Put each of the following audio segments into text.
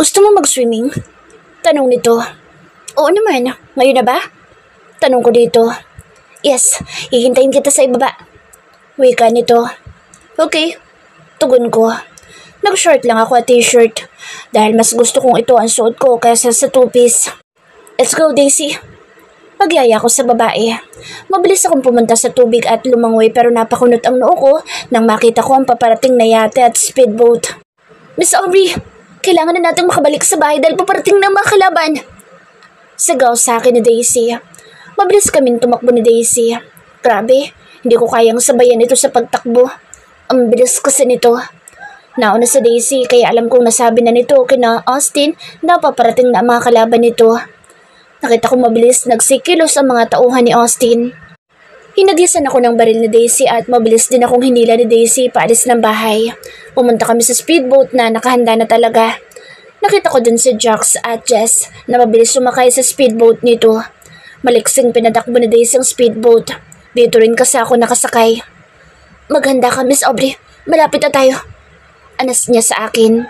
Gusto mo mag-swimming? Tanong nito. Oo naman, ngayon na ba? Tanong ko dito. Yes, hihintayin kita sa ibaba. Wika nito. Okay, tugon ko. Nag-short lang ako at t-shirt dahil mas gusto kong ito ang suot ko kaysa sa two-piece. Let's go, Daisy. Magyaya ko sa babae. Mabilis akong pumunta sa tubig at lumangoy pero napakunot ang noo ko nang makita ko ang paparating na yate at speedboat. Miss Aubrey, kailangan na nating makabalik sa bahay dahil paparating na mga kalaban. Sigaw sa akin ni Daisy. Mabilis kaming tumakbo ni Daisy. Grabe, hindi ko kayang sabayan ito sa pagtakbo. Ang bilis kasi nito. Nauna sa Daisy kaya alam kong nasabi na nito kina Austin na paparating na ang mga kalaban nito. Nakita ko mabilis nagsikilos ang mga tauhan ni Austin. Hinagisan ako ng baril ni Daisy at mabilis din akong hinila ni Daisy paalis ng bahay. Pumunta kami sa speedboat na nakahanda na talaga. Nakita ko dun si Jax at Jess na mabilis sumakay sa speedboat nito. Maliksing pinadakbo ni Daisy ang speedboat. Dito rin kasi ako nakasakay. Maghanda ka, Miss Aubrey. Malapit na tayo. Anas niya sa akin.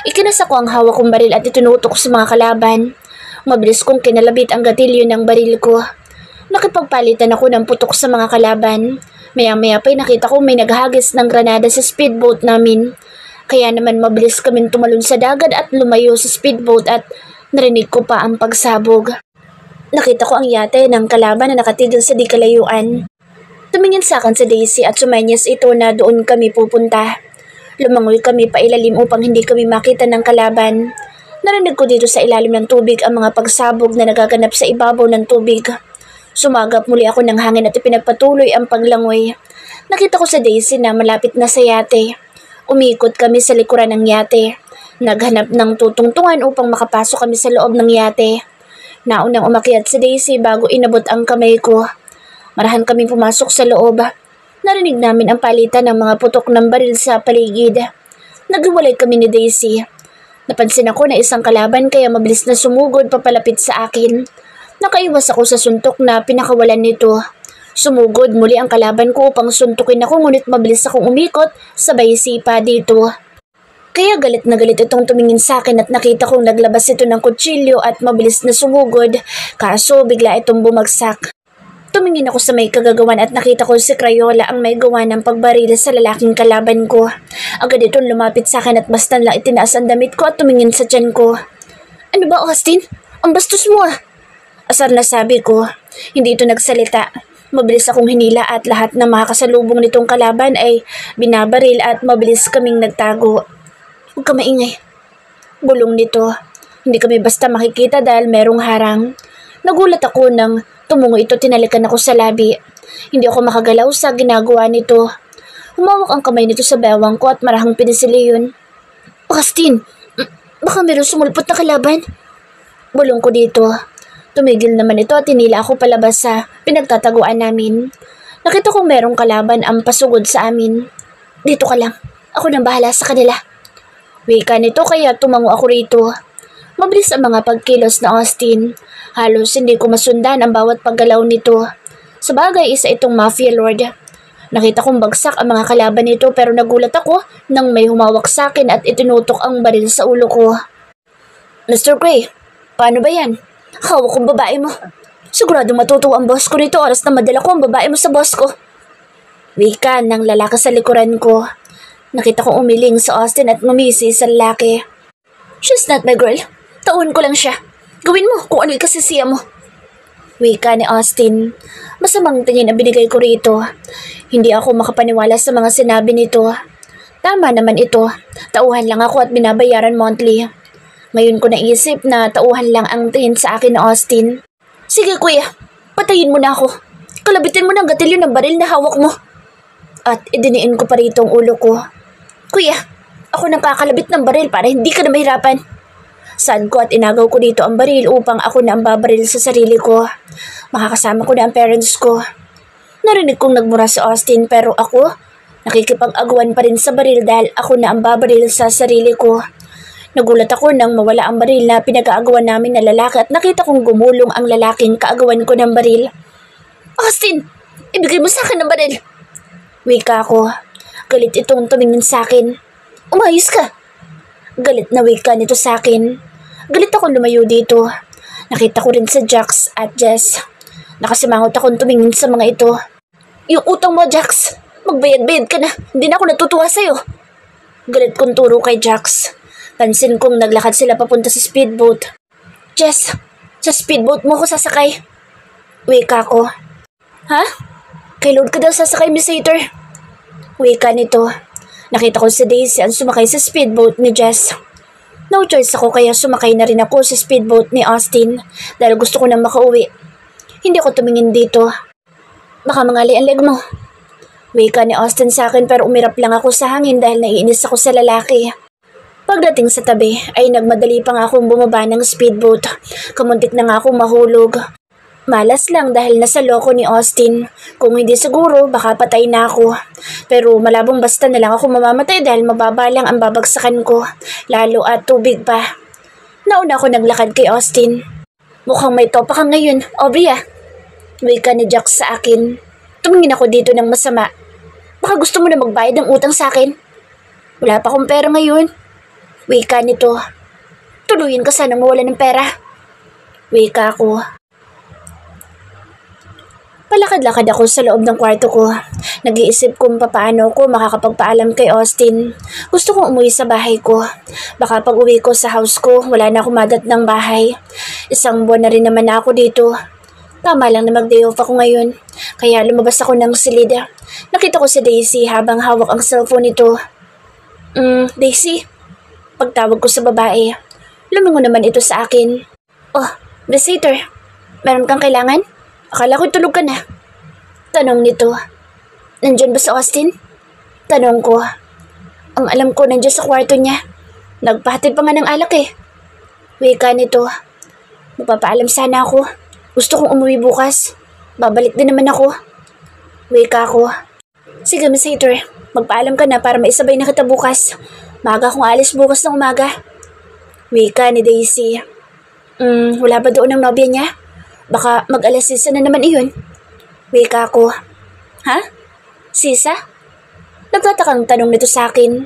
Ikinasa ko ang hawak kong baril at itinutok sa mga kalaban. Mabilis kong kinalabit ang gatilyo ng baril ko. Nakipagpalitan ako ng putok sa mga kalaban. Maya-maya pa'y nakita ko may naghagis ng granada sa speedboat namin. Kaya naman mabilis kaming tumalon sa dagat at lumayo sa speedboat at narinig ko pa ang pagsabog. Nakita ko ang yate ng kalaban na nakatigil sa di kalayuan. Tumingin sa akin si Daisy at sumenyas ito na doon kami pupunta. Lumangoy kami pa ilalim upang hindi kami makita ng kalaban. Narinig ko dito sa ilalim ng tubig ang mga pagsabog na nagaganap sa ibabaw ng tubig. Sumagap muli ako ng hangin at ipinagpatuloy ang paglangoy. Nakita ko sa Daisy na malapit na sa yate. Umikot kami sa likuran ng yate. Naghanap ng tutungtungan upang makapasok kami sa loob ng yate. Naunang umakyat si Daisy bago inabot ang kamay ko. Marahan kaming pumasok sa loob. Narinig namin ang palitan ng mga putok ng baril sa paligid. Naghiwalay kami ni Daisy. Napansin ako na isang kalaban kaya mabilis na sumugod papalapit sa akin. Nakaiwas ako sa suntok na pinakawalan nito. Sumugod muli ang kalaban ko upang suntukin ako ngunit mabilis akong umikot sabay sipa dito. Kaya galit na galit itong tumingin sa akin at nakita kong naglabas ito ng kutsilyo at mabilis na sumugod kaso bigla itong bumagsak. Tumingin ako sa may kagagawan at nakita ko si Crayola ang may gawa ng pagbaril sa lalaking kalaban ko. Agad itong lumapit sa akin at bastan lang itinaas ang damit ko at tumingin sa tiyan ko. Ano ba, Austin? Ang bastos mo ah! Asar na sabi ko. Hindi ito nagsalita. Mabilis akong hinila at lahat ng mga kasalubong nitong kalaban ay binabaril at mabilis kaming nagtago. Huwag ka maingay. Bulong nito. Hindi kami basta makikita dahil merong harang. Nagulat ako nang tumungo ito, tinalikan ako sa labi. Hindi ako makagalaw sa ginagawa nito. Humawak ang kamay nito sa bewang ko at marahang pinisili yun. Austin, baka meron sumulpot na kalaban. Bulong ko dito. Tumigil naman ito at tinila ako palabas sa pinagtataguan namin. Nakita kong merong kalaban ang pasugod sa amin. Dito ka lang. Ako nang bahala sa kanila. Wika nito kaya tumango ako rito. Mabilis ang mga pagkilos na Austin. Halos hindi ko masundan ang bawat paggalaw nito. Sabagay isa itong mafia lord. Nakita kong bagsak ang mga kalaban nito pero nagulat ako nang may humawak sa akin at itinutok ang baril sa ulo ko. Mr. Gray, paano ba yan? Hawak kong babae mo. Sigurado matutuwa ang boss ko nito oras na madala ko ang babae mo sa boss ko. Wika ng lalaki sa likuran ko. Nakita kong umiling sa Austin at ngumisi sa lalaki. She's not my girl. Taon ko lang siya. Gawin mo kung ano ikasisiya mo. Wika ni Austin. Masamang tingin ang binigay ko rito. Hindi ako makapaniwala sa mga sinabi nito. Tama naman ito. Tauhan lang ako at binabayaran monthly. Ngayon ko naisip na tauhan lang ang tingin sa akin ni Austin. Sige kuya, patayin mo na ako. Kalabitin mo ng gatilyo ng baril na hawak mo. At idiniin ko pa rito ang ulo ko. Kuya, ako nang kakalabit ng baril para hindi ka na mahirapan. Saan ko at inagaw ko dito ang baril upang ako na ang babaril sa sarili ko. Makakasama ko na ang parents ko. Narinig kong nagmura si Austin pero ako, nakikipag-aguan pa rin sa baril dahil ako na ang babaril sa sarili ko. Nagulat ako nang mawala ang baril na pinag-aagawan namin na lalaki at nakita kong gumulong ang lalaking kaagawan ko ng baril. Austin, ibigay mo sa akin ang baril. Wika ko. Galit itong tumingin sa akin. Umayos ka. Galit na wika nito sa akin. Galit ako lumayo dito. Nakita ko rin sa Jax at Jess. Nakasimangot akong tumingin sa mga ito. Yung utang mo, Jax. Magbayad-bayad ka na. Hindi na ako natutuwa sa'yo. Galit kong turo kay Jax. Pansin kong naglakad sila papunta sa speedboat. Jess, sa speedboat mo ako sasakay. Wika ko. Ha? Kay Lord ka daw sasakay, Miss Hater. Wika nito. Nakita ko si Daisy ang sumakay sa speedboat ni Jess. No choice ako kaya sumakay na rin ako sa speedboat ni Austin dahil gusto ko nang makauwi. Hindi ako tumingin dito. Baka mangali ang leg mo. Wika ni Austin sa akin pero umirap lang ako sa hangin dahil naiinis ako sa lalaki. Pagdating sa tabi ay nagmadali pa nga akong bumaba ng speedboat. Kamuntik na nga akong mahulog. Malas lang dahil nasa loko ni Austin. Kung hindi siguro, baka patay na ako. Pero malabong basta na lang ako mamamatay dahil mababa lang ang babagsakan ko. Lalo at tubig pa. Nauna ako naglakad kay Austin. Mukhang may topa ka ngayon, Aubrey ah. Wika ni Jax sa akin. Tumingin ako dito ng masama. Baka gusto mo na magbayad ng utang sa akin. Wala pa akong pera ngayon. Wika nito. Tuluyin ka sana mawala ng pera. Wika ko. Palakad-lakad ako sa loob ng kwarto ko. Nag-iisip kung paano ko makakapagpaalam kay Austin. Gusto kong umuwi sa bahay ko. Baka pag uwi ko sa house ko, wala na akong madat ng bahay. 1 buwan na rin naman ako dito. Tama lang na mag-day off ako ngayon. Kaya lumabas ako ng silid. Nakita ko si Daisy habang hawak ang cellphone nito. Daisy? Pagtawag ko sa babae. Lumingon naman ito sa akin. Oh, Miss Hater, meron kang kailangan? Akala ko tulog ka na. Tanong nito. Nandyan ba si Austin? Tanong ko. Ang alam ko nandyan sa kwarto niya. Nagpahatid pa nga ng alak eh. Wika nito. Magpapaalam sana ako. Gusto kong umuwi bukas. Babalik din naman ako. Wika ko. Sige, Miss Hater. Magpaalam ka na para maisabay na kita bukas. Maaga akong alis bukas ng umaga. Wika ni Daisy. Wala ba doon ang nobya niya? Baka mag-alas 6 na naman iyon. Wika ko. Ha? Sisa? Nagtatakang tanong nito sa akin.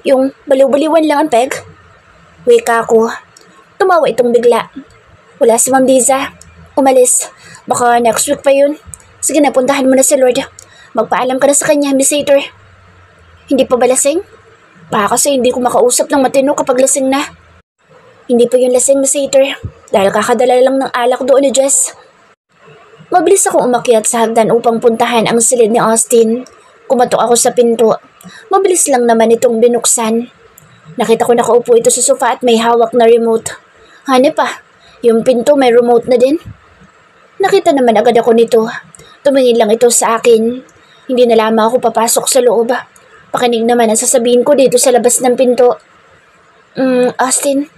Yung baliw-baliwan lang ang peg? Wika ko. Tumawa itong bigla. Wala si Ma'am Liza. Umalis. Baka next week pa yun. Sige na, puntahan mo na si Lord. Magpaalam ka na sa kanya, Miss Hater. Hindi pa ba lasing? Baka kasi hindi ko makausap ng matino kapag lasing na. Hindi pa yun lasing, Miss Hater. Dahil kakadala lang ng alak doon ni Jess. Mabilis akong umakyat sa hagdan upang puntahan ang silid ni Austin. Kumatok ako sa pinto. Mabilis lang naman itong binuksan. Nakita ko nakaupo ito sa sofa at may hawak na remote. Hanep pa, yung pinto may remote na din. Nakita naman agad ako nito. Tumingin lang ito sa akin. Hindi na lamang ako papasok sa loob. Pakinig naman ang sasabihin ko dito sa labas ng pinto. Austin,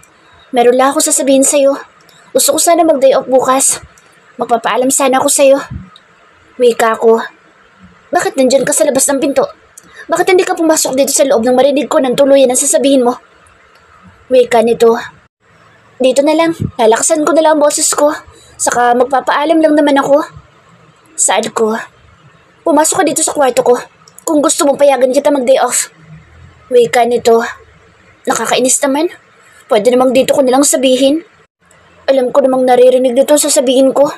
meron lang ako sasabihin sa'yo. Gusto ko sana mag-day off bukas. Magpapaalam sana ako sa'yo. Wika ko. Bakit nandyan ka sa labas ng pinto? Bakit hindi ka pumasok dito sa loob nang marinig ko ng tuluyan ang sasabihin mo? Wika nito. Dito na lang. Lalakasan ko na lang ang boses ko. Saka magpapaalam lang naman ako. Saad ko. Pumasok ka dito sa kwarto ko. Kung gusto mong payagan kita mag-day off. Wika nito. Nakakainis naman. Pwede namang dito ko nilang sabihin. Alam ko namang naririnig dito sa sabihin ko.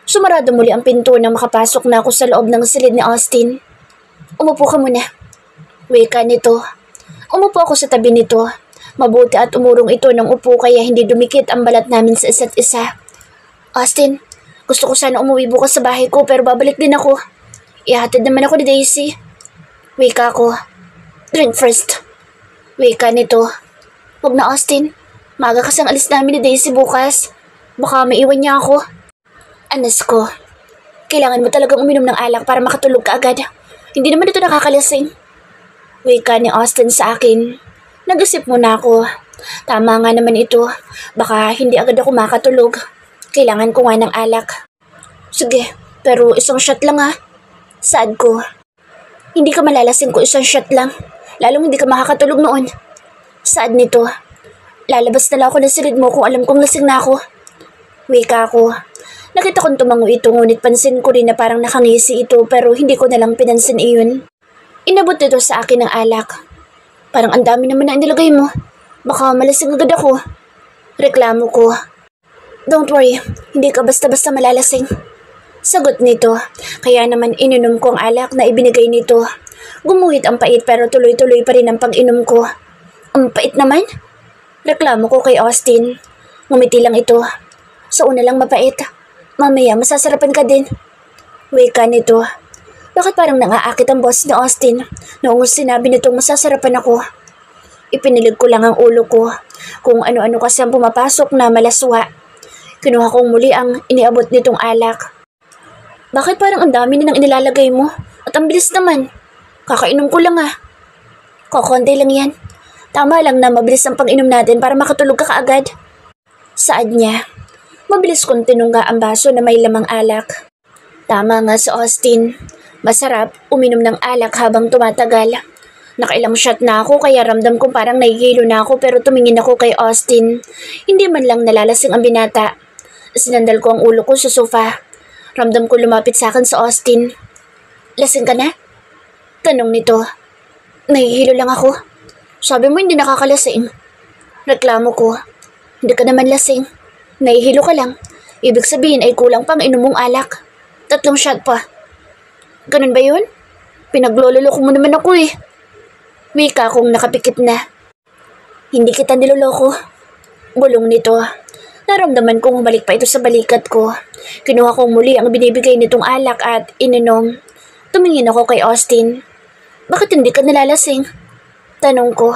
Sumarado muli ang pinto nang makapasok na ako sa loob ng silid ni Austin. Umupo ka muna. Wika nito. Umupo ako sa tabi nito. Mabuti at umurong ito ng upo kaya hindi dumikit ang balat namin sa isa't isa. Austin, gusto ko sana umuwi bukas sa bahay ko pero babalik din ako. Ihatid naman ako ni Daisy. Wika ko. Drink first. Wika nito. Huwag na, Austin. Maaga kasang alis namin ni Daisy bukas. Baka maiwan niya ako. Anas ko. Kailangan mo talagang uminom ng alak para makatulog ka agad. Hindi naman ito nakakalasing. Wika ni Austin sa akin. Nag-isip muna ako. Tama nga naman ito. Baka hindi agad ako makatulog. Kailangan ko nga ng alak. Sige, pero isang shot lang ah. Saad ko. Hindi ka malalasing ko isang shot lang. Lalong hindi ka makakatulog noon. Saad nito. Lalabas na lang ako ng silid mo kung alam kong lasing na ako. Wika ko. Nakita kong tumango ito ngunit pansin ko rin na parang nakangisi ito pero hindi ko nalang pinansin iyon. Inabot nito sa akin ng alak. Parang ang dami naman na inilagay mo. Baka malasing agad ako. Reklamo ko. Don't worry, hindi ka basta-basta malalasing. Sagot nito, kaya naman ininom ko ang alak na ibinigay nito. Gumuhit ang pait pero tuloy-tuloy pa rin ang pag-inom ko. Ang pait naman? Reklamo ko kay Austin. Ngumiti lang ito. Sa una lang mapait. Mamaya masasarapan ka din. Wika nito. Bakit parang nangaakit ang boss ni Austin noong sinabi nitong masasarapan ako? Ipinilig ko lang ang ulo ko kung ano-ano kasi ang pumapasok na malaswa. Kinuha kong muli ang iniabot nitong alak. Bakit parang ang dami na nang inilalagay mo? At ang bilis naman. Kakainom ko lang ah. Kokonti lang yan. Tama lang na mabilis ang pag-inom natin para makatulog ka kaagad. Saad niya. Mabilis kong tinungga ang baso na may lamang alak. Tama nga si Austin. Masarap uminom ng alak habang tumatagal. Nakailang shot na ako kaya ramdam kong parang nahihilo na ako pero tumingin ako kay Austin. Hindi man lang nalalasing ang binata. Sinandal ko ang ulo ko sa sofa. Ramdam ko lumapit sa akin si Austin. Lasing ka na? Tanong nito. Nahihilo lang ako. Sabi mo hindi nakakalasing. Reklamo ko. Hindi ka naman lasing. Nahihilo ka lang. Ibig sabihin ay kulang pang inom mong alak. 3 shot pa. Ganun ba yun? Pinaglololoko mo naman ako eh. Wika kong nakapikit na. Hindi kita niloloko. Bulong nito. Naramdaman kong humalik pa ito sa balikat ko. Kinuha kong muli ang binibigay nitong alak at ininom. Tumingin ako kay Austin. Bakit hindi ka nalalasing? Tanong ko.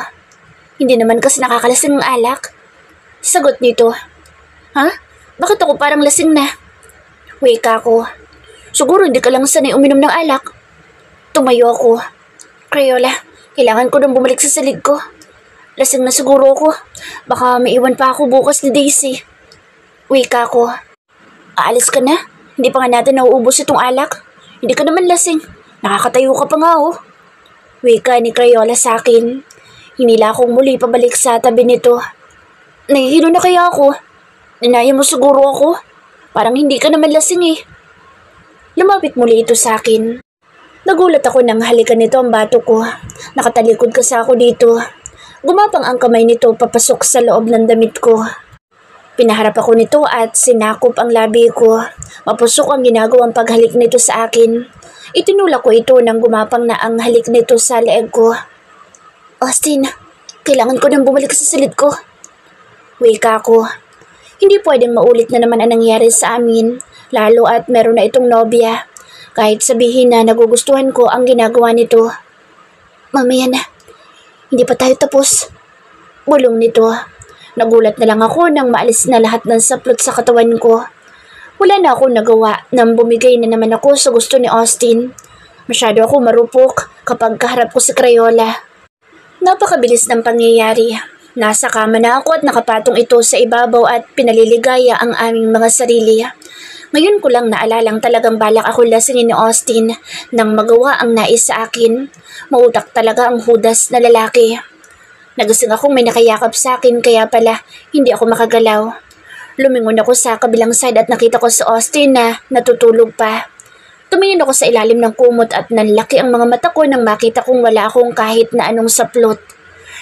Hindi naman kasi nakakalasing ng alak. Sagot nito. Ha? Bakit ako parang lasing na? Wika ko. Siguro hindi ka lang sanay uminom ng alak. Tumayo ako. Crayola, kailangan ko nang bumalik sa silid ko. Lasing na siguro ako. Baka maiwan pa ako bukas ni Daisy. Wika ko. Aalis ka na? Hindi pa nga natin nauubos itong alak. Hindi ka naman lasing. Nakakatayo ka pa nga oh. Wika ni Crayola sa akin. Hinila akong muli pabalik sa tabi nito. Nahihilo na kaya ako? Ninaya mo siguro ako? Parang hindi ka naman lasing eh. Lumapit muli ito sa akin. Nagulat ako nang halikan nito ang bato ko. Nakatalikod kasi ako dito. Gumapang ang kamay nito papasok sa loob ng damit ko. Pinaharap ako nito at sinakop ang labi ko. Mapusok ang ginagawang paghalik nito sa akin. Itinulak ko ito nang gumapang na ang halik nito sa leeg ko. Austin, kailangan ko nang bumalik sa silid ko. Wika ko. Hindi pwedeng maulit na naman ang nangyari sa amin, lalo at meron na itong nobya. Kahit sabihin na nagugustuhan ko ang ginagawa nito. Mamaya na, hindi pa tayo tapos. Bulong nito. Nagulat na lang ako nang maalis na lahat ng saplot sa katawan ko. Wala na akong nagawa nang bumigay na naman ako sa gusto ni Austin. Masyado ako marupok kapag kaharap ko si Crayola. Napakabilis ng pangyayari. Nasa kama na ako at nakapatong ito sa ibabaw at pinaliligaya ang aming mga sarili. Ngayon ko lang naalalang talagang balak ako lasingin ni Austin nang magawa ang nais sa akin. Mautak talaga ang hudas na lalaki. Nagising akong may nakayakap sa akin kaya pala hindi ako makagalaw. Lumingon ako sa kabilang side at nakita ko si Austin na natutulog pa. Tumingin ako sa ilalim ng kumot at nanlaki ang mga mata ko nang makita kong wala akong kahit na anong saplot.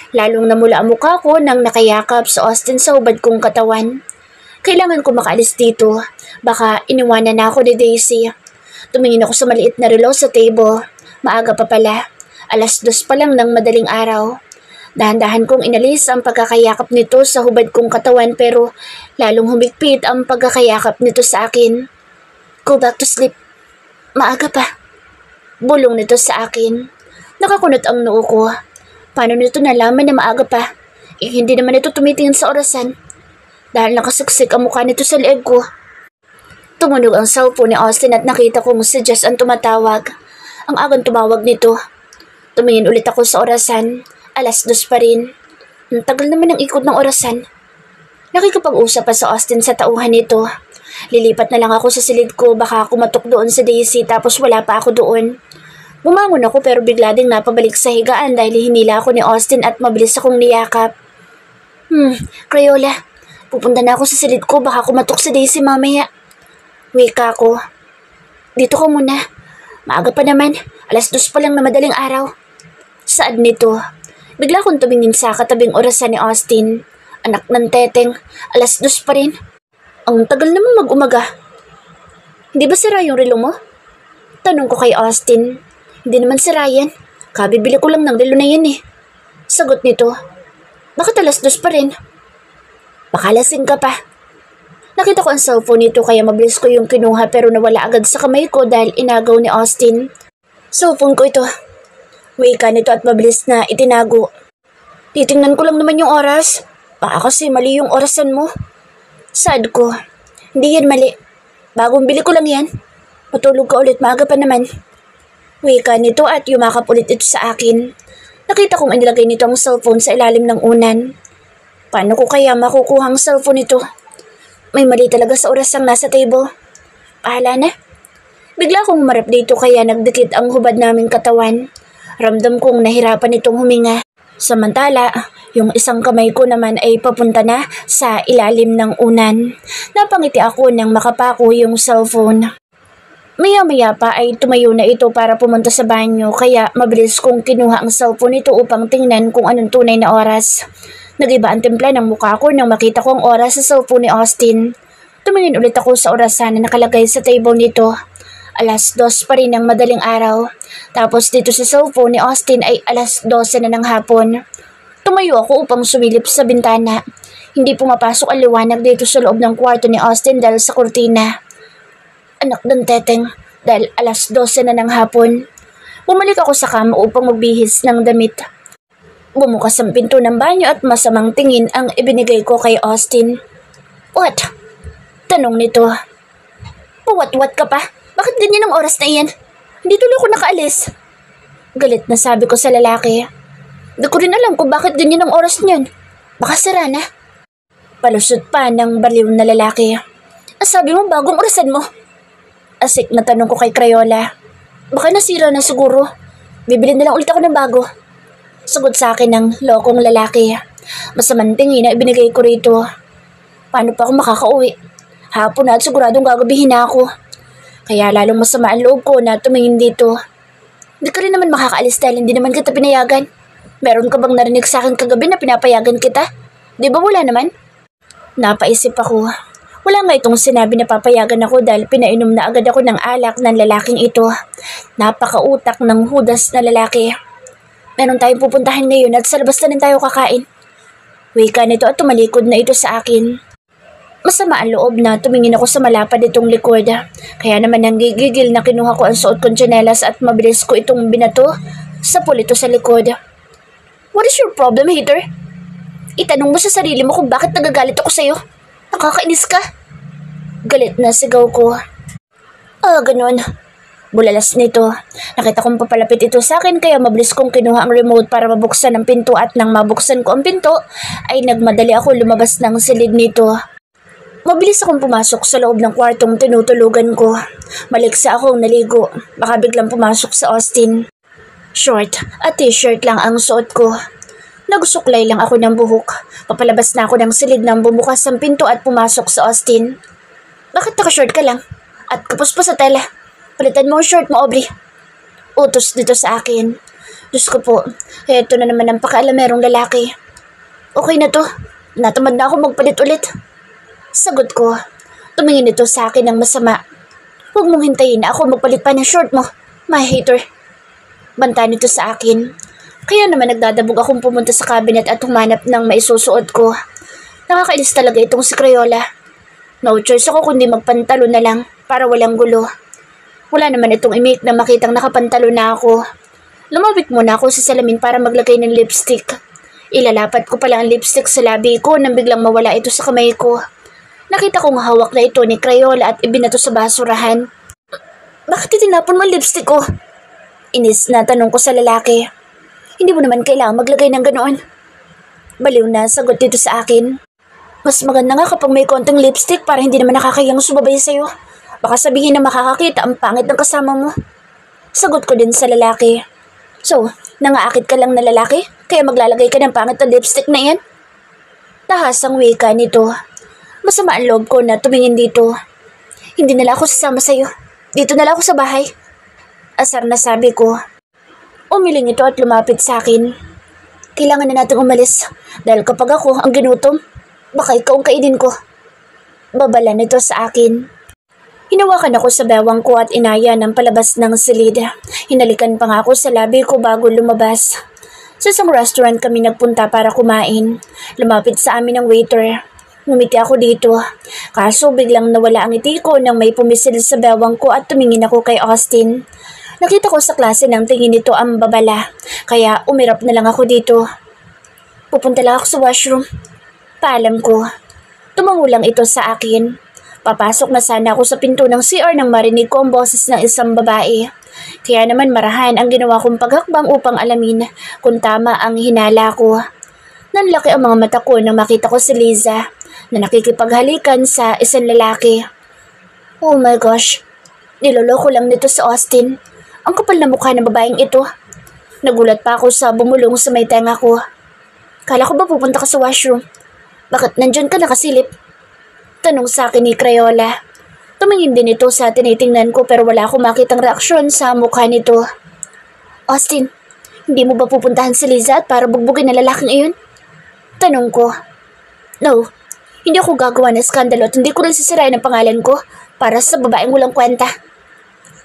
Lalong namula ang mukha ko nang nakayakap si Austin sa hubad kong katawan. Kailangan ko makaalis dito. Baka iniwanan na ako ni Daisy. Tumingin ako sa maliit na relo sa table. Maaga pa pala. 2:00 pa lang ng madaling araw. Dahan-dahan kong inalis ang pagkakayakap nito sa hubad kong katawan pero lalong humigpit ang pagkakayakap nito sa akin. Go back to sleep. Maaga pa. Bulong nito sa akin. Nakakunot ang noo ko. Paano nito nalaman na maaga pa? Hindi naman ito tumitingin sa orasan. Dahil nakasiksik ang mukha nito sa leeg ko. Tumunog ang cellphone ni Austin at nakita kong si Jess ang tumatawag. Ang agang tumawag nito. Tumingin ulit ako sa orasan. 2:00 pa rin. Ang tagal naman ng ikot ng orasan. Nakikipag-usap pa sa Austin sa tauhan nito. Lilipat na lang ako sa silid ko, baka kumatok doon si Daisy tapos wala pa ako doon. Bumangon ako pero bigla ding napabalik sa higaan dahil hinila ako ni Austin at mabilis akong niyakap. Crayola, pupunta na ako sa silid ko, baka kumatok si Daisy mamaya. Wika ko. Dito ko muna. Maaga pa naman, 2:00 pa lang na madaling araw. Saad nito. Bigla kong tumingin sa katabing orasan ni Austin. Anak ng teteng, 2:00 pa rin. Ang tagal naman mag-umaga. Hindi ba sira yung relo mo? Tanong ko kay Austin. Hindi naman sira yan. Kabibili ko lang ng relo na yan eh. Sagot nito. Bakit 2:00 pa rin? Baka lasing ka pa. Nakita ko ang cellphone nito kaya mabilis ko yung kinuha pero nawala agad sa kamay ko dahil inagaw ni Austin. Cellphone ko ito. Wika nito at mabilis na itinago. Titingnan ko lang naman yung oras. Baka kasi mali yung orasan mo. Sad ko. Hindi yan mali. Bagong bili ko lang yan. Matulog ka ulit, maaga pa naman. Wika nito at yumakap ulit ito sa akin. Nakita kong inilagay nito ang cellphone sa ilalim ng unan. Paano ko kaya makukuha ang cellphone nito? May mali talaga sa orasang nasa table. Pahala na. Bigla akong humarap dito kaya nagdikit ang hubad naming katawan. Ramdam kong nahirapan itong huminga. Samantala, yung isang kamay ko naman ay papunta na sa ilalim ng unan. Napangiti ako nang makapako yung cellphone. Maya-maya pa ay tumayo na ito para pumunta sa banyo kaya mabilis kong kinuha ang cellphone nito upang tingnan kung anong tunay na oras. Nag-iba ang timpla ng mukha ko nang makita ko ang oras sa cellphone ni Austin. Tumingin ulit ako sa orasan na nakalagay sa table nito. 2:00 pa rin ng madaling araw. Tapos dito sa cellphone ni Austin ay 12:00 na ng hapon. Tumayo ako upang sumilip sa bintana. Hindi pumapasok ang liwanag dito sa loob ng kwarto ni Austin dahil sa kurtina. Anak ng teteng, dahil 12:00 na ng hapon. Bumalik ako sa kama upang magbihis ng damit. Bumukas ang pinto ng banyo at masamang tingin ang ibinigay ko kay Austin. What? Tanong nito. Pawat-wat ka pa? Bakit ganyan ang oras na iyan? Hindi tuloy ako nakaalis. Galit na sabi ko sa lalaki. Di ko rin alam kung bakit ganyan ang oras niyan. Baka sira na. Palusot pa ng baliw na lalaki. Sabi mo bagong orasan mo? Asik na tanong ko kay Crayola. Baka nasira na siguro. Bibili na lang ulit ako ng bago. Sagot sa akin ng lokong lalaki. Masamang tingin na ibinigay ko rito. Paano pa ako makakauwi? Hapon na at siguradong gagabihin na ako. Kaya lalong masama ang loob ko na tumingin dito. Hindi ka rin naman makakaalis dahil hindi naman kita pinayagan. Meron ka bang narinig sa akin kagabi na pinapayagan kita? Di ba wala naman? Napaisip ako. Wala nga itong sinabi na papayagan ako dahil pinainom na agad ako ng alak ng lalaking ito. Napakautak ng hudas na lalaki. Meron tayong pupuntahan ngayon at sa labas na rin tayo kakain. Wika nito at tumalikod na ito sa akin. Masama ang loob na tumingin ako sa malapad itong likod. Kaya naman nanggigigil na kinuha ko ang suot kong tsinelas at mabilis ko itong binato sa pulito sa likod. What is your problem, hater? Itanong mo sa sarili mo kung bakit nagagalit ako sa'yo. Nakakainis ka. Galit na sigaw ko. Ganun. Bulalas nito. Nakita kong papalapit ito sa akin kaya mabilis kong kinuha ang remote para mabuksan ang pinto at nang mabuksan ko ang pinto ay nagmadali ako lumabas ng silid nito. Mabilis akong pumasok sa loob ng kwartong tinutulugan ko. Maliksa akong naligo. Baka biglang pumasok sa Austin. Short at t-shirt lang ang suot ko. Nagsuklay lang ako ng buhok. Papalabas na ako ng silid nang bumukas ang pinto at pumasok sa Austin. Bakit naka-short ka lang? At kapos pa sa tela. Palitan mo ang short mo, Aubrey. Utos dito sa akin. Diyos ko po, eto na naman ang pakialamerong lalaki. Okay na to. Natamad na ako magpalit ulit. Sagot ko. Tumingin ito sa akin ng masama. Huwag mong hintayin na ako magpalit pa ng short mo, my hater. Banta nito sa akin. Kaya naman nagdadabog akong pumunta sa cabinet at humanap ng maisusuot ko. Nakakainis talaga itong si Crayola. No choice ako kundi magpantalo na lang para walang gulo. Wala naman itong imik na makitang nakapantalo na ako. Lumabit muna ako sa salamin para maglagay ng lipstick. Ilalapat ko pala ang lipstick sa labi ko nang biglang mawala ito sa kamay ko. Nakita kong hawak na ito ni Crayola at ibinato sa basurahan. Bakit itinapon mo ang lipstick ko? Inis na tanong ko sa lalaki. Hindi mo naman kailangan maglagay ng ganoon. Baliw na sagot dito sa akin. Mas maganda nga kapag may konting lipstick para hindi naman nakakayang sumabay sa'yo. Baka sabihin na makakakita ang pangit ng kasama mo. Sagot ko din sa lalaki. So, nangaakit ka lang na lalaki? Kaya maglalagay ka ng pangit na lipstick na yan? Tahas ang wika nito. Masama ang loob ko na tumingin dito. Hindi na lang ako sasama sa'yo. Dito na lang ako sa bahay. Asar na sabi ko. Umiling ito at lumapit sa akin. kailangan na natin umalis. Dahil kapag ako ang ginutom, baka ikaw ang kainin ko. Babala nito sa akin. Hinawakan ako sa bewang ko at inaya ng palabas ng silid. Hinalikan pa nga ako sa labi ko bago lumabas. Sa isang restaurant kami nagpunta para kumain. Lumapit sa amin ang waiter. Ngumiti ako dito. Kaso biglang nawala ang ngiti ko nang may pumisil sa bewang ko at tumingin ako kay Austin. Nakita ko sa klase ng tingin nito ang babala. Kaya umirap na lang ako dito. Pupunta lang ako sa washroom. Paalam ko. Tumango lang ito sa akin. Papasok na sana ako sa pinto ng CR nang marinig ko ang boses ng isang babae. Kaya naman marahan ang ginawa kong paghakbang upang alamin kung tama ang hinala ko. Nanlaki ang mga mata ko nang makita ko si Liza na nakikipaghalikan sa isang lalaki. Oh my gosh, niloloko lang nito si Austin. Ang kapal na mukha ng babaeng ito. Nagulat pa ako sa bumulong sa may tenga ko. Kala ko ba pupunta ka sa washroom? Bakit nandyan ka nakasilip? Tanong sa akin ni Crayola. Tumingin din ito sa tinitingnan ko pero wala akong makitang reaksyon sa mukha nito. Austin, hindi mo ba pupuntahan si Liza at para bugbugin na lalaking iyon? Tanong ko. No, hindi ako gagawa ng skandalo at hindi ko rin sisirain ang pangalan ko para sa babaeng walang kwenta.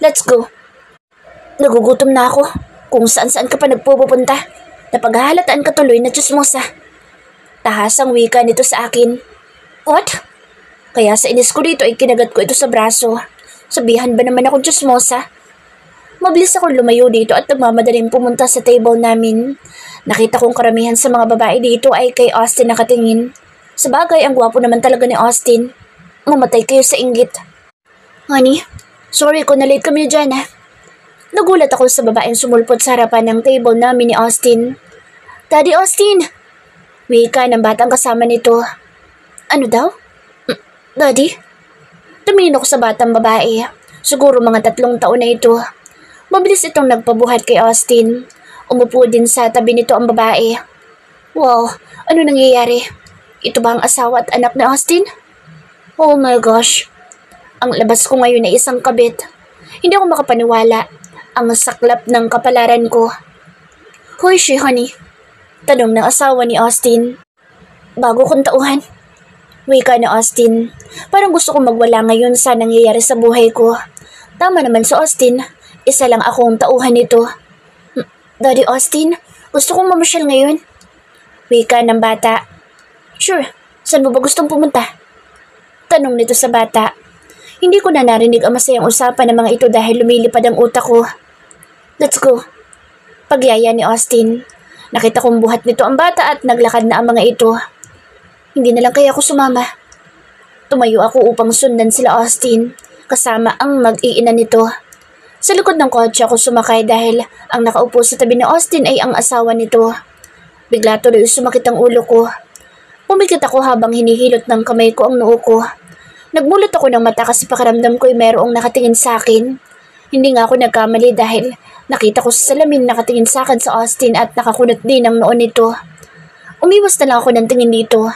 Let's go. Nagugutom na ako. Kung saan-saan ka pa nagpupunta. Napaghahalataan ka tuloy na tsismosa. Tahasang wika nito sa akin. What? Kaya sa inis ko dito ay kinagat ko ito sa braso. Sabihan ba naman akong tsismosa? Mabilis akong lumayo dito at nagmamadaling pumunta sa table namin. Nakita kong karamihan sa mga babae dito ay kay Austin nakatingin. Sabagay, ang gwapo naman talaga ni Austin. Mamatay kayo sa inggit. Honey, sorry kung na-late kami dyan ah. Nagulat ako sa babaeng sumulpot sa harapan ng table namin ni Austin. Daddy Austin! Wika ng batang kasama nito. Ano daw? Daddy? Tumingin ako sa batang babae. Siguro mga 3 taon na ito. Mabilis itong nagpabuhat kay Austin. Umupo din sa tabi nito ang babae. Wow, ano nangyayari? Ito ba ang asawa at anak ni Austin? Oh my gosh. Ang labas ko ngayon ay isang kabit. Hindi ako makapaniwala. Ang saklap ng kapalaran ko. Who is she, honey? Tanong ng asawa ni Austin. Bago kong tauhan. Wika ni Austin. Parang gusto kong magwala ngayon sa nangyayari sa buhay ko. Tama naman sa Austin. Isa lang akong tauhan nito. Daddy Austin, gusto kong mamasyal ngayon. Wika ng bata. Sure, saan mo ba gustong pumunta? Tanong nito sa bata. Hindi ko na narinig ang masayang usapan ng mga ito dahil lumilipad ang utak ko. Let's go. Pagyaya ni Austin. Nakita kong buhat nito ang bata at naglakad na ang mga ito. Hindi na lang kaya ako sumama. Tumayo ako upang sundan sila Austin, kasama ang mag-iina nito. Sa likod ng kotse ako sumakay dahil ang nakaupo sa tabi ni Austin ay ang asawa nito. Bigla tuloy sumakit ang ulo ko. Pumikit ako habang hinihilot ng kamay ko ang noo ko. Nagmulat ako ng mata kasi pakiramdam ko ay merong nakatingin sa akin. Hindi nga ako nagkamali dahil nakita ko sa salamin nakatingin sa akin sa Austin at nakakunot din ang noon nito. Umiwas na lang ako ng tingin dito.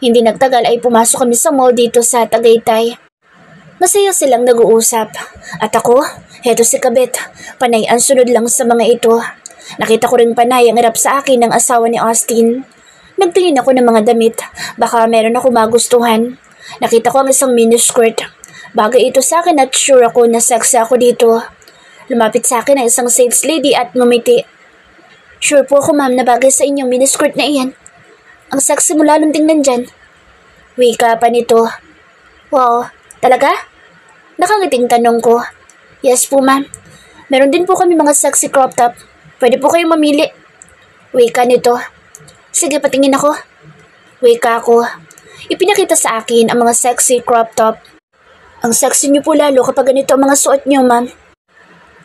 Hindi nagtagal ay pumasok kami sa mall dito sa Tagaytay. Masaya silang nag-uusap. At ako, heto si Kabit, panay ang sunod lang sa mga ito. Nakita ko ring panay ang irap sa akin ng asawa ni Austin. Nagtingin ako ng mga damit, baka meron ako magustuhan. Nakita ko ang isang miniskirt. Bagay ito sa akin at sure ako na sexy ako dito. Lumapit sa akin ang isang sales lady at ngumiti. Sure po ako ma'am na bagay sa inyong miniskirt na iyan. Ang sexy mo lalong tingnan dyan. Wika pa nito. Wow, talaga? Nakangiting tanong ko. Yes po ma'am. Meron din po kami mga sexy crop top. Pwede po kayong mamili. Wika nito. Sige, patingin ako. Wika ko. Ipinakita sa akin ang mga sexy crop top. Ang sexy niyo po lalo kapag ganito ang mga suot niyo ma'am.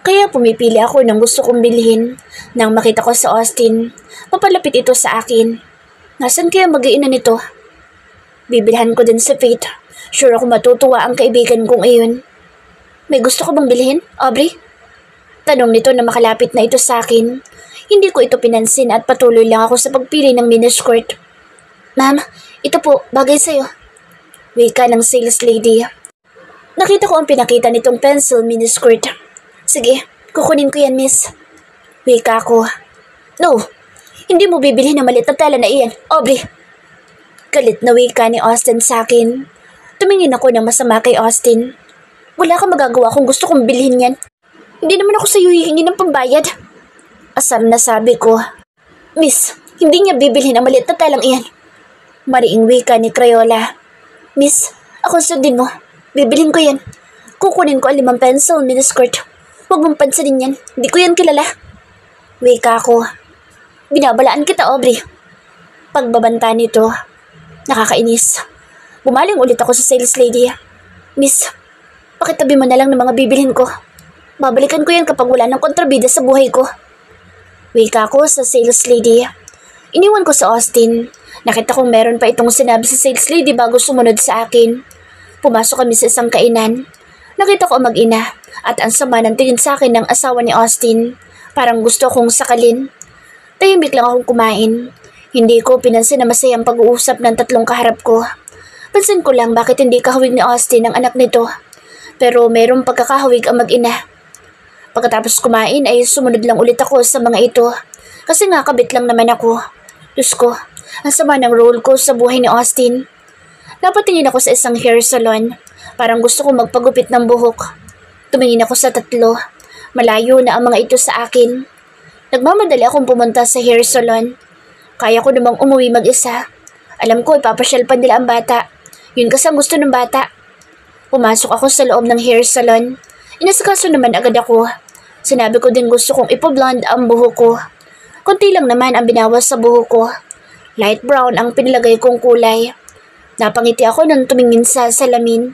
Kaya pumipili ako ng gusto kong bilhin. Nang makita ko sa Austin, papalapit ito sa akin. Nasaan kaya mag-iina nito? Bibilhan ko din sa Faith. Sure ako matutuwa ang kaibigan kong iyon. May gusto ko bang bilhin, Aubrey? Tanong nito na makalapit na ito sa akin. Hindi ko ito pinansin at patuloy lang ako sa pagpili ng miniskirt. Ma'am, ito po, bagay sa'yo. Wika ng sales lady. Nakita ko ang pinakita nitong pencil miniskirt. Sige, kukunin ko yan, miss. Wika ko. No, Hindi mo bibili ng maliit na tela na iyan, Aubrey. Galit na wika ni Austin sa akin. Tumingin ako ng masama kay Austin. Wala kang magagawa kung gusto kong bilhin yan. Hindi naman ako sa'yo hihingi ng pambayad. Asar na sabi ko. Miss, hindi niya bibilhin ang maliit na telang iyan. Mariing wika ni Crayola. Miss, ako sundin mo. Bibilhin ko yan. Kukunin ko ang 5 pencil mini skirt. Huwag mong pansinin yan. Hindi ko yan kilala. Wika ko. Binabalaan kita, Aubrey. Pagbabanta nito. Nakakainis. Bumaling ulit ako sa sales lady. Miss, pakitabi mo na lang ng mga bibilhin ko. Babalikan ko yan kapag wala ng kontrabida sa buhay ko. Wika ko sa sales lady. Iniwan ko sa Austin. Nakita kong meron pa itong sinabi sa sales lady bago sumunod sa akin. Pumasok kami sa isang kainan. Nakita ko ang mag-ina at ang sama ng tingin sa akin ng asawa ni Austin. Parang gusto kong sakalin. Tahimik lang akong kumain. Hindi ko pinansin na masayang pag-uusap ng 3 kaharap ko. Pansin ko lang bakit hindi kahawig ni Austin ang anak nito. Pero mayroong pagkakahawig ang mag-ina. Pagkatapos kumain ay sumunod lang ulit ako sa mga ito. Kasi nga kabit lang naman ako. Diyos ko, ang sama ng role ko sa buhay ni Austin. Napatingin ako sa isang hair salon. Parang gusto ko magpagupit ng buhok. Tumingin ako sa 3. Malayo na ang mga ito sa akin. Nagmamadali akong pumunta sa hair salon. Kaya ko namang umuwi mag-isa. Alam ko ipapasyal pa nila ang bata. Yun kasi ang gusto ng bata. Pumasok ako sa loob ng hair salon. Inasikaso naman agad ako. Sinabi ko din gusto kong ipo-blonde ang buhok ko. Konti lang naman ang binawas sa buhok ko. Light brown ang pinilagay kong kulay. Napangiti ako nang tumingin sa salamin.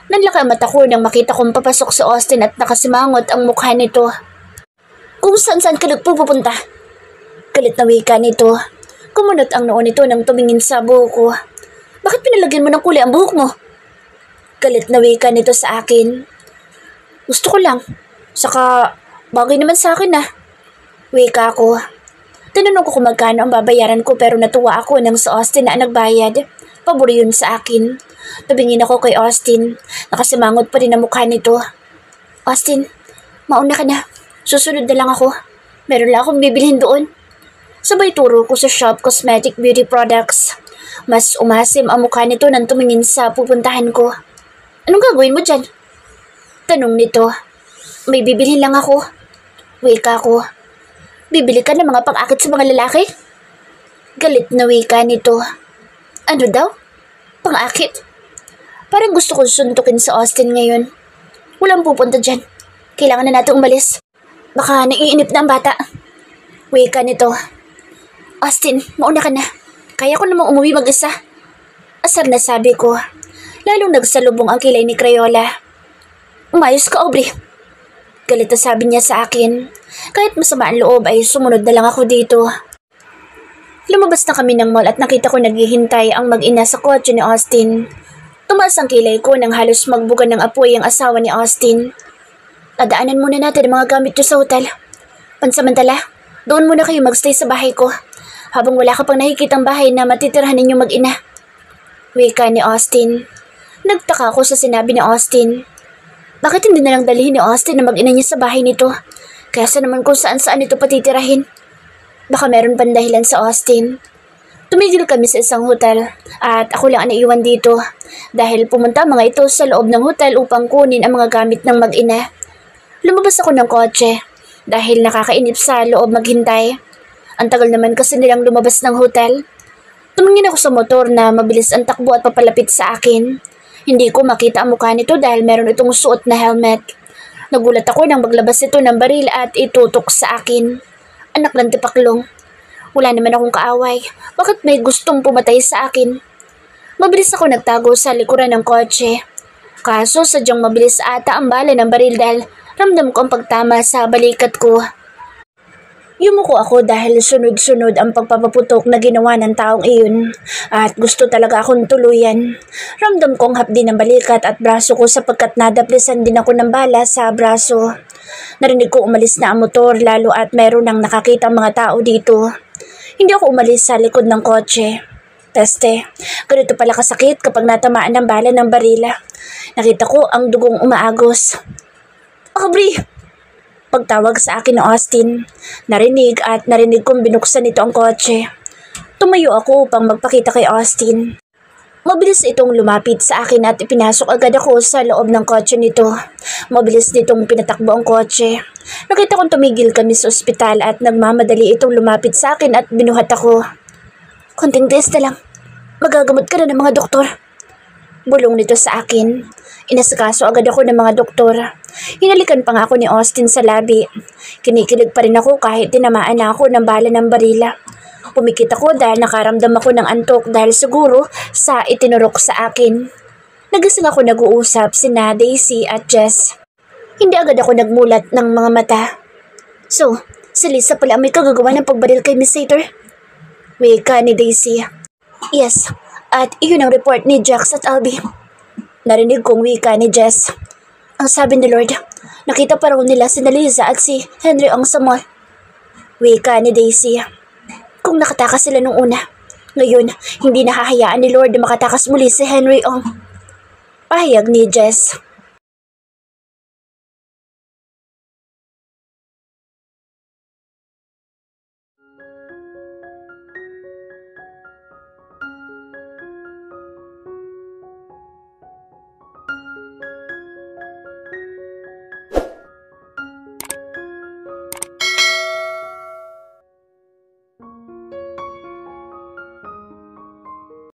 Nanlaki ang mata ko nang makita kong papasok sa Austin at nakasimangot ang mukha nito. Kung saan-saan ka nagpupunta? Galit na wika nito. Kumunot ang noo nito nang tumingin sa buhok ko. Bakit pinalagyan mo ng kulay ang buhok mo? Galit na wika nito sa akin. Gusto ko lang. Saka bagay naman sa akin ah. Wika ko. Tinanong ko kung magkano ang babayaran ko pero natuwa ako nang sa Austin na nagbayad. Pabor yun sa akin. Tabingin ako kay Austin. Nakasimangot pa rin ang mukha nito. Austin, mauna ka na. Susunod na lang ako. Meron lang akong bibilhin doon. Sabay turo ko sa shop cosmetic beauty products. Mas umasim ang mukha nito nang tumingin sa pupuntahan ko. Anong gagawin mo dyan? Tanong nito. May bibilhin lang ako. Wika ko. Bibili ka ng mga pang-akit sa mga lalaki? Galit na wika nito. Ano daw? Pang-akit? Parang gusto kong suntukin sa Austin ngayon. Walang pupunta dyan. Kailangan na natin umalis. Baka naiinip na ang bata. Wika nito. Austin, mauna ka na. Kaya ko namang umuwi mag-isa. Asar na sabi ko. Lalong nagsalubong ang kilay ni Crayola. Umayos ka, Aubrey. Galit na sabi niya sa akin. Kahit masama ang loob ay sumunod na lang ako dito. Lumabas na kami ng mall at nakita ko naghihintay ang mag-ina sa kotse ni Austin. Tumaas ang kilay ko nang halos magbuga ng apoy ang asawa ni Austin. Dadaanan muna natin ang mga gamit niyo sa hotel. Pansamantala, doon muna kayo magstay sa bahay ko. Habang wala ka pang nakikitang bahay na matitirhan ninyo mag-ina. Wika ni Austin. Nagtaka ako sa sinabi ni Austin. Bakit hindi na lang dalhin ni Austin na mag-ina niya sa bahay nito? Kaya sa naman kung saan-saan ito patitirahin. Baka meron pang dahilan sa Austin. Tumigil kami sa isang hotel at ako lang ang naiwan dito dahil pumunta mga ito sa loob ng hotel upang kunin ang mga gamit ng mag-ina. Lumabas ako ng kotse dahil nakakainip sa loob maghintay. Ang tagal naman kasi nilang lumabas ng hotel. Tumingin ako sa motor na mabilis ang takbo at papalapit sa akin. Hindi ko makita ang mukha nito dahil meron itong suot na helmet. Nagulat ako nang maglabas ito ng baril at itutok sa akin. Anak ng tipaklong. Wala naman akong kaaway. Bakit may gustong pumatay sa akin? Mabilis ako nagtago sa likuran ng kotse. Kaso sadyang mabilis ata ang bala ng baril dahil ramdam ko ang pagtama sa balikat ko. Yumuko ako dahil sunod-sunod ang pagpapaputok na ginawa ng taong iyon at gusto talaga akong tuluyan. Ramdam kong hapdi ng balikat at braso ko sapagkat nadaplisan din ako ng bala sa braso. Narinig ko umalis na ang motor lalo at meron nang nakakita mga tao dito. Hindi ako umalis sa likod ng kotse. Peste, ganito pala kasakit kapag natamaan ng bala ng barila. Nakita ko ang dugong umaagos. Aubrey! Pagtawag sa akin ng Austin, narinig kong binuksan nito ang kotse. Tumayo ako upang magpakita kay Austin. Mabilis itong lumapit sa akin at ipinasok agad ako sa loob ng kotse nito. Mabilis nitong pinatakbo ang kotse. Nakita kong tumigil kami sa ospital at nagmamadali itong lumapit sa akin at binuhat ako. Konting test na lang. Magagamot ka na ng mga doktor. Bulong nito sa akin. Inasikaso agad ako ng mga doktor. Hinalikan pa nga ako ni Austin sa labi. Kinikilig pa rin ako kahit tinamaan na ako ng bala ng barila. Pumikit ako dahil nakaramdam ako ng antok dahil siguro sa itinurok sa akin. Nagising ako nag-uusap sina Daisy at Jess. Hindi agad ako nagmulat ng mga mata. So, si Lisa pala may kagagawa ng pagbaril kay Miss Sater? Wika ni Daisy. Yes, at iyon ang report ni Jax at Albie. Narinig kong wika ni Jess. Ang sabi ni Lord, nakita pa raw nila si Liza at si Henry Ong sa mall. Wika ni Daisy. Kung nakatakas sila nung una, ngayon hindi nahahayaan ni Lord na makatakas muli si Henry Ong. Pahayag ni Jess.